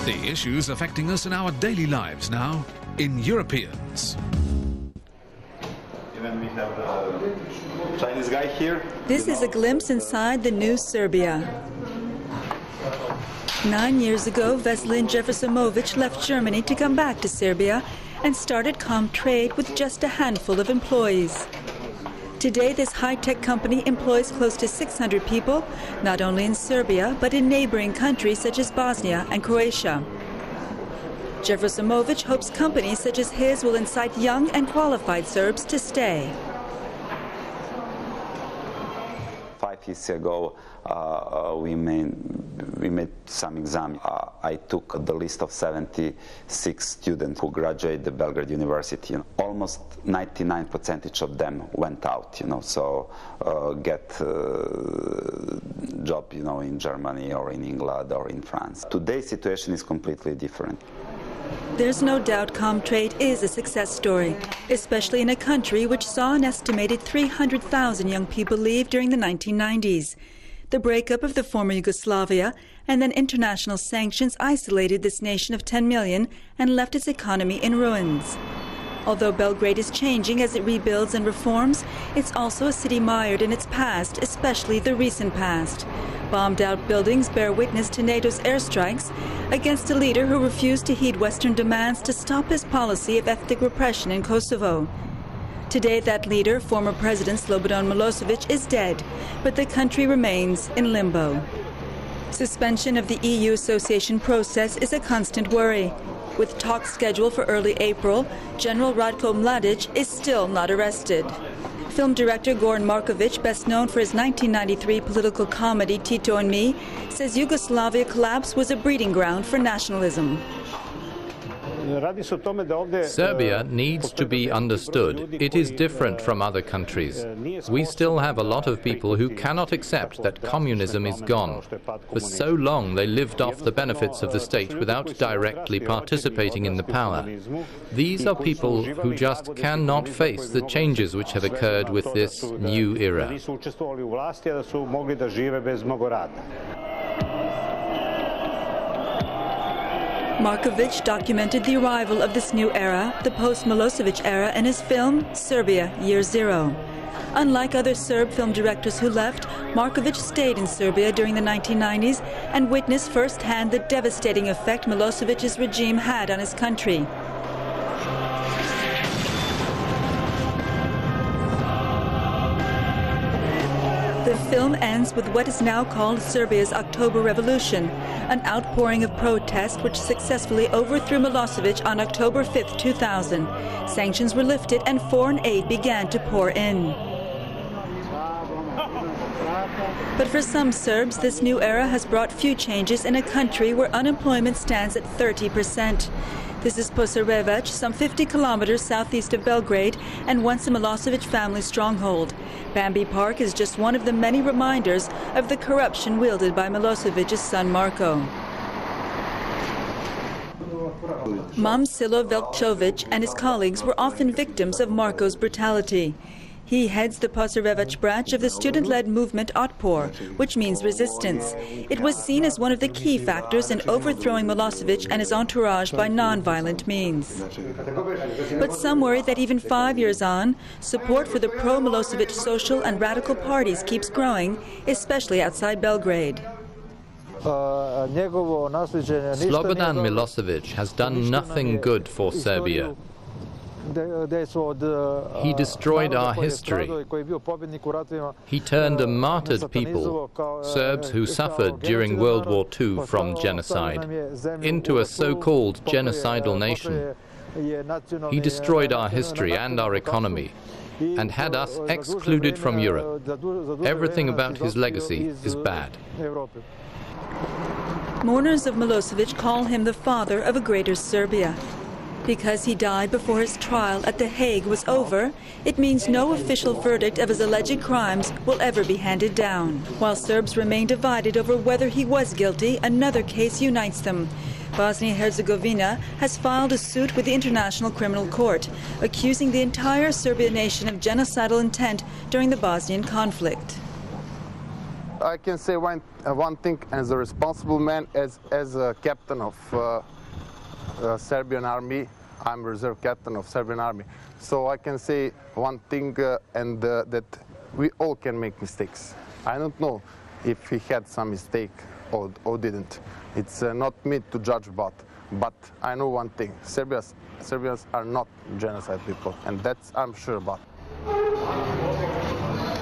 The issues affecting us in our daily lives now in Europeans. Even we have a Chinese guy here. This is a glimpse inside the new Serbia. 9 years ago, Veselin Jevrosimovic left Germany to come back to Serbia and started ComTrade with just a handful of employees. Today, this high-tech company employs close to 600 people, not only in Serbia, but in neighboring countries such as Bosnia and Croatia. Jevrosimovic hopes companies such as his will incite young and qualified Serbs to stay. 5 years ago, we made some exams. I took the list of 76 students who graduated the Belgrade University. Almost 99% of them went out, so get job, in Germany or in England or in France. Today's situation is completely different. There's no doubt ComTrade is a success story, especially in a country which saw an estimated 300,000 young people leave during the 1990s. The breakup of the former Yugoslavia and then international sanctions isolated this nation of 10 million and left its economy in ruins. Although Belgrade is changing as it rebuilds and reforms, it's also a city mired in its past, especially the recent past. Bombed-out buildings bear witness to NATO's airstrikes against a leader who refused to heed Western demands to stop his policy of ethnic repression in Kosovo. Today, that leader, former President Slobodan Milosevic, is dead, but the country remains in limbo. Suspension of the EU association process is a constant worry. With talks scheduled for early April, General Ratko Mladic is still not arrested. Film director Goran Markovic, best known for his 1993 political comedy Tito and Me, says Yugoslavia collapse was a breeding ground for nationalism. Serbia needs to be understood. It is different from other countries. We still have a lot of people who cannot accept that communism is gone. For so long they lived off the benefits of the state without directly participating in the power. These are people who just cannot face the changes which have occurred with this new era. Markovic documented the arrival of this new era, the post-Milosevic era, in his film Serbia, Year Zero. Unlike other Serb film directors who left, Markovic stayed in Serbia during the 1990s and witnessed firsthand the devastating effect Milosevic's regime had on his country. The film ends with what is now called Serbia's October Revolution, an outpouring of protest which successfully overthrew Milosevic on October 5, 2000. Sanctions were lifted and foreign aid began to pour in. But for some Serbs, this new era has brought few changes in a country where unemployment stands at 30%. This is Požarevac, some 50 kilometers southeast of Belgrade, and once a Milosevic family stronghold. Bambi Park is just one of the many reminders of the corruption wielded by Milosevic's son Marko. Momcilo Velkovic and his colleagues were often victims of Marko's brutality. He heads the Požarevac branch of the student-led movement Otpor, which means resistance. It was seen as one of the key factors in overthrowing Milosevic and his entourage by non-violent means. But some worry that even 5 years on, support for the pro-Milosevic social and radical parties keeps growing, especially outside Belgrade. Slobodan Milosevic has done nothing good for Serbia. He destroyed our history. He turned a martyred people, Serbs who suffered during World War II from genocide, into a so-called genocidal nation. He destroyed our history and our economy, and had us excluded from Europe. Everything about his legacy is bad. Mourners of Milosevic call him the father of a greater Serbia. Because he died before his trial at The Hague was over, it means no official verdict of his alleged crimes will ever be handed down. While Serbs remain divided over whether he was guilty, another case unites them. Bosnia-Herzegovina has filed a suit with the International Criminal Court, accusing the entire Serbian nation of genocidal intent during the Bosnian conflict. I can say one thing as a responsible man, as a captain of Serbian army. I'm reserve captain of Serbian army. So I can say one thing, that we all can make mistakes. I don't know if he had some mistake or didn't. It's not me to judge about. But I know one thing: Serbians are not genocide people, and that's I'm sure about.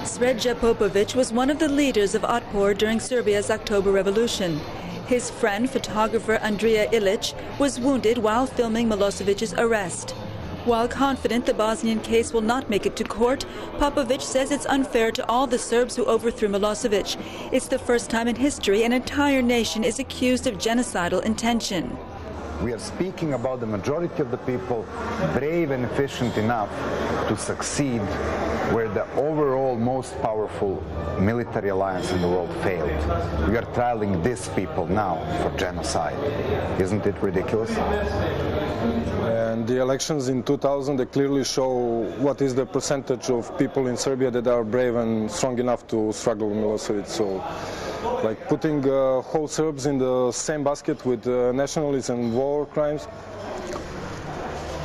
Sređa Popović was one of the leaders of Otpor during Serbia's October Revolution. His friend, photographer Andrija Ilić, was wounded while filming Milosevic's arrest. While confident the Bosnian case will not make it to court, Popović says it's unfair to all the Serbs who overthrew Milosevic. It's the first time in history an entire nation is accused of genocidal intention. We are speaking about the majority of the people, brave and efficient enough to succeed where the overall most powerful military alliance in the world failed. We are trialing these people now for genocide. Isn't it ridiculous? And the elections in 2000, they clearly show what is the percentage of people in Serbia that are brave and strong enough to struggle with Milosevic. So, like putting whole Serbs in the same basket with nationalists and war crimes,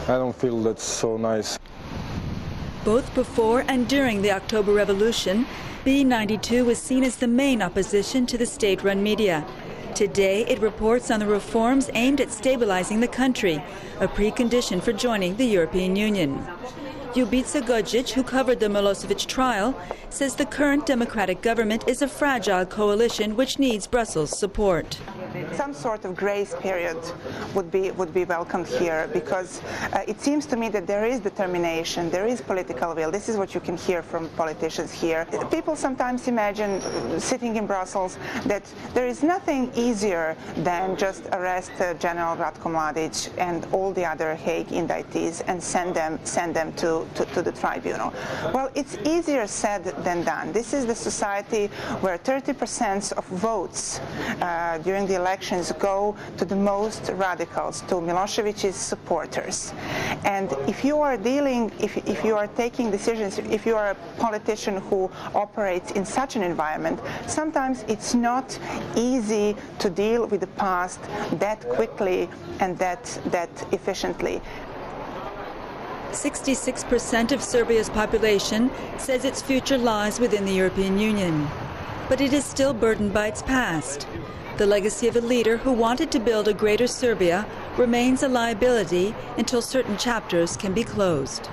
I don't feel that's so nice. Both before and during the October Revolution, B92 was seen as the main opposition to the state-run media. Today, it reports on the reforms aimed at stabilizing the country, a precondition for joining the European Union. Ljubica Godzic, who covered the Milosevic trial, says the current democratic government is a fragile coalition which needs Brussels' support. Some sort of grace period would be welcomed here, because it seems to me that there is determination, there is political will. This is what you can hear from politicians here. People sometimes imagine, sitting in Brussels, that there is nothing easier than just arrest General Ratko Mladic and all the other Hague indictees and send them to the tribunal. Well, it's easier said than done. This is the society where 30% of votes during the elections go to the most radicals, to Milosevic's supporters. And if you are if you are taking decisions, if you are a politician who operates in such an environment, sometimes it's not easy to deal with the past that quickly and that efficiently. 66% of Serbia's population says its future lies within the European Union. But it is still burdened by its past. The legacy of a leader who wanted to build a greater Serbia remains a liability until certain chapters can be closed.